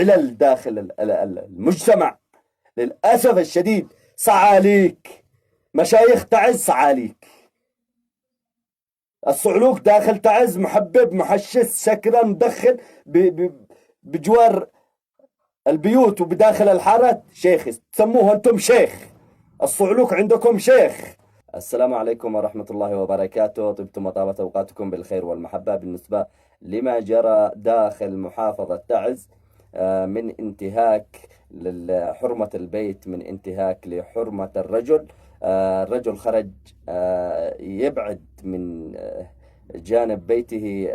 علل داخل المجتمع. للأسف الشديد صعاليك، مشايخ تعز صعاليك. الصعلوك داخل تعز محبب محشش سكران مدخن بجوار البيوت وبداخل الحارات شيخ، تسموه أنتم شيخ. الصعلوك عندكم شيخ. السلام عليكم ورحمة الله وبركاته. طبتم وطابت أوقاتكم بالخير والمحبة. بالنسبة لما جرى داخل محافظة تعز من انتهاك لحرمة البيت، من انتهاك لحرمة الرجل. الرجل خرج يبعد من جانب بيته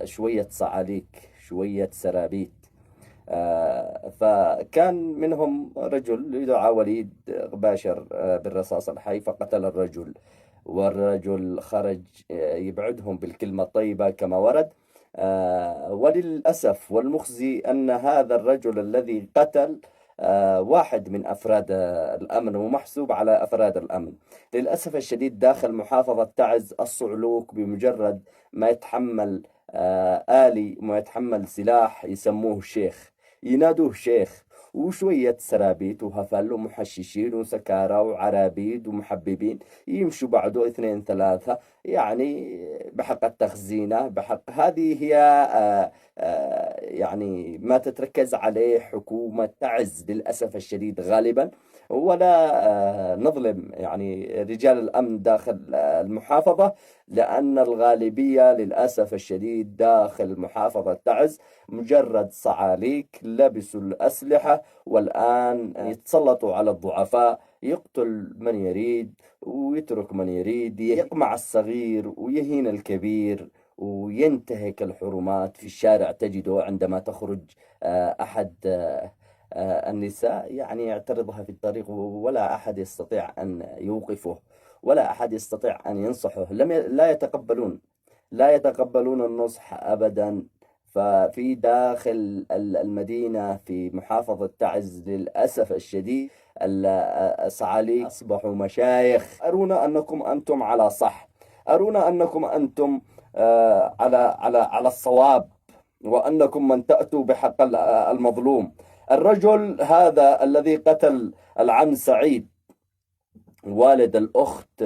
شوية صعاليك، شوية سرابيت. فكان منهم رجل يدعى وليد باشر بالرصاص الحي فقتل الرجل، والرجل خرج يبعدهم بالكلمة الطيبة كما ورد. وللأسف والمخزي أن هذا الرجل الذي قتل واحد من أفراد الأمن ومحسوب على أفراد الأمن. للأسف الشديد داخل محافظة تعز الصعلوك بمجرد ما يتحمل آلي وما يتحمل سلاح يسموه شيخ، ينادوه شيخ، وشوية سرابيت وهفل ومحششين وسكارى وعرابيد ومحببين يمشوا بعده اثنين ثلاثة، يعني بحق التخزينة، بحق هذه هي يعني ما تتركز عليه حكومة تعز للأسف الشديد غالبا. ولا نظلم يعني رجال الأمن داخل المحافظة، لأن الغالبية للأسف الشديد داخل محافظة تعز مجرد صعاليك لبسوا الأسلحة، والآن يتسلطوا على الضعفاء، يقتل من يريد ويترك من يريد، يقمع الصغير ويهين الكبير وينتهك الحرمات. في الشارع تجده عندما تخرج أحد النساء يعني يعترضها في الطريق ولا أحد يستطيع أن يوقفه، ولا أحد يستطيع أن ينصحه. لا يتقبلون النصح أبدا. ففي داخل المدينة في محافظة تعز للأسف الشديد الصعاليك أصبحوا مشايخ. أرونا أنكم أنتم على صح، أرونا أنكم أنتم على الصواب، وأنكم من تأتوا بحق المظلوم. الرجل هذا الذي قتل العم سعيد والد الأخت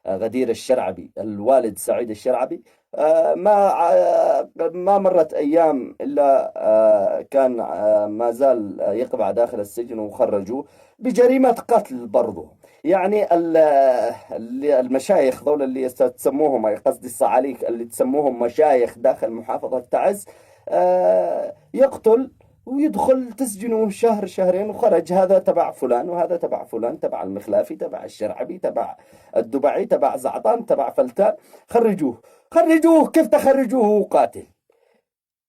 غدير الشرعبي، الوالد سعيد الشرعبي، ما مرت أيام إلا كان ما زال يقبع داخل السجن وخرجوه بجريمة قتل برضه. يعني المشايخ ذول اللي تسموهم، قصدي الصعاليك اللي تسموهم مشايخ داخل محافظة تعز، يقتل ويدخل تسجنه شهر شهرين وخرج، هذا تبع فلان وهذا تبع فلان، تبع المخلافي، تبع الشرعبي، تبع الدبعي، تبع زعطان، تبع فلتان. خرجوه. كيف تخرجوه قاتل؟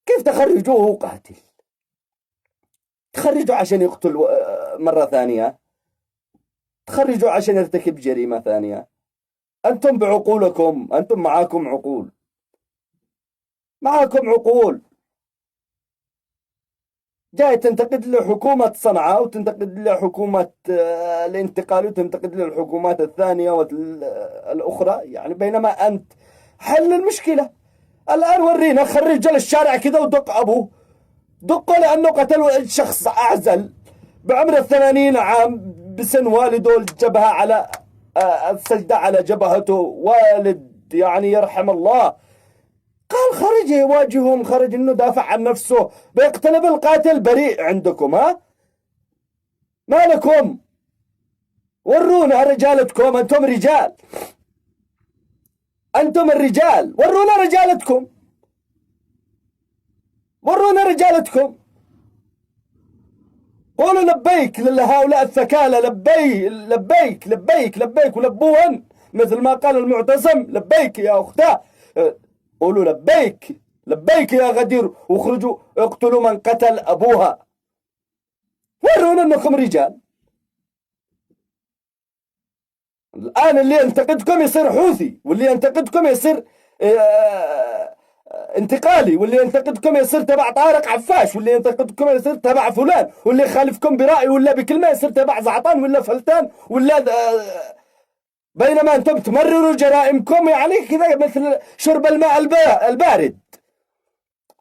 كيف تخرجوه قاتل؟ تخرجوا عشان يقتل مرة ثانية؟ تخرجوا عشان يرتكب جريمة ثانية؟ أنتم بعقولكم، أنتم معاكم عقول، معاكم عقول. جاي تنتقد له حكومة صنعاء وتنتقد له حكومة الانتقال وتنتقد له الحكومات الثانية والأخرى، يعني بينما أنت حل المشكلة. الآن ورينا، خرج رجال الشارع كذا ودق أبوه، دقه لأنه قتل شخص أعزل بعمر 80 عام بسن والده، الجبهة على السجدة على جبهته، والد يعني يرحم الله. قال خرج يواجههم، خرج انه دافع عن نفسه، بيقتلب القاتل بريء عندكم. ها ما لكم؟ ورونا رجالتكم، انتم رجال، انتم الرجال، ورونا رجالتكم، ورونا رجالتكم. قولوا لبيك لهؤلاء الثكالة، لبيك لبيك لبيك ولبوهن، مثل ما قال المعتصم لبيك يا أختاه. قولوا لبيك لبيك يا غدير، واخرجوا اقتلوا من قتل أبوها. ورونا أنكم رجال. الآن اللي ينتقدكم يصير حوثي، واللي ينتقدكم يصير انتقالي، واللي ينتقدكم يصير تبع طارق عفاش، واللي ينتقدكم يصير تبع فلان، واللي يخالفكم برأي ولا بكلمة يصير تبع زعطان ولا فلتان ولا بينما أنتم تمرروا جرائمكم يعني كذا مثل شرب الماء البارد.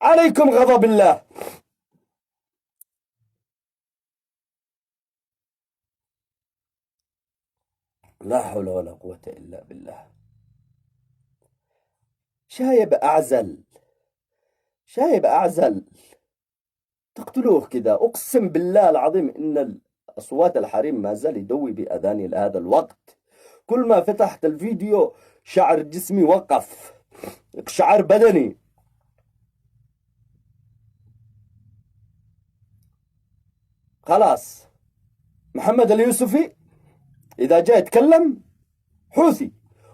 عليكم غضب الله. لا حول ولا قوة إلا بالله. شايب أعزل، شايب أعزل، تقتلوه كذا. أقسم بالله العظيم إن أصوات الحريم ما زال يدوي بأذاني لهذا الوقت. كل ما فتحت الفيديو شعر جسمي وقف، شعر بدني. خلاص، محمد اليوسفي إذا جاء يتكلم حوثي،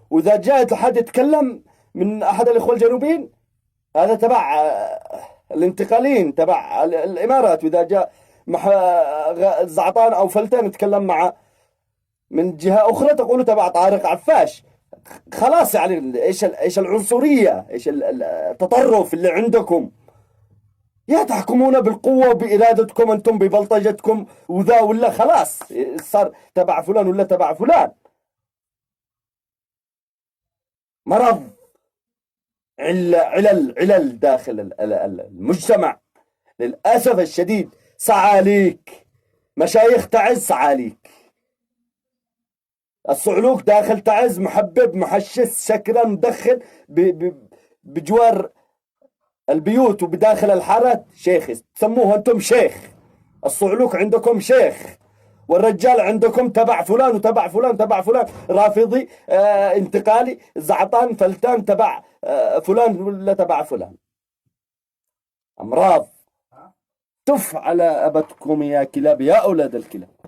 وإذا جاء أحد يتكلم من أحد الإخوة الجنوبيين هذا تبع الانتقاليين تبع الإمارات، وإذا جاء زعطان أو فلتان يتكلم مع من جهة أخرى تقولوا تبع طارق عفاش. خلاص يعني إيش العنصرية، إيش التطرف اللي عندكم؟ يا تحكمون بالقوة وبإرادتكم أنتم ببلطجتكم وذا، ولا خلاص صار تبع فلان ولا تبع فلان. مرض، علل داخل المجتمع للأسف الشديد. صعاليك مشايخ تعز، صعاليك الصعلوك داخل تعز، محبب محشش شكرا مدخل بجوار البيوت وبداخل الحارات شيخ، تسموه أنتم شيخ. الصعلوك عندكم شيخ، والرجال عندكم تبع فلان وتبع فلان تبع فلان، رافضي انتقالي زعطان فلتان تبع فلان ولا تبع فلان. أمراض، تف على أبتكم يا كلاب يا أولاد الكلاب.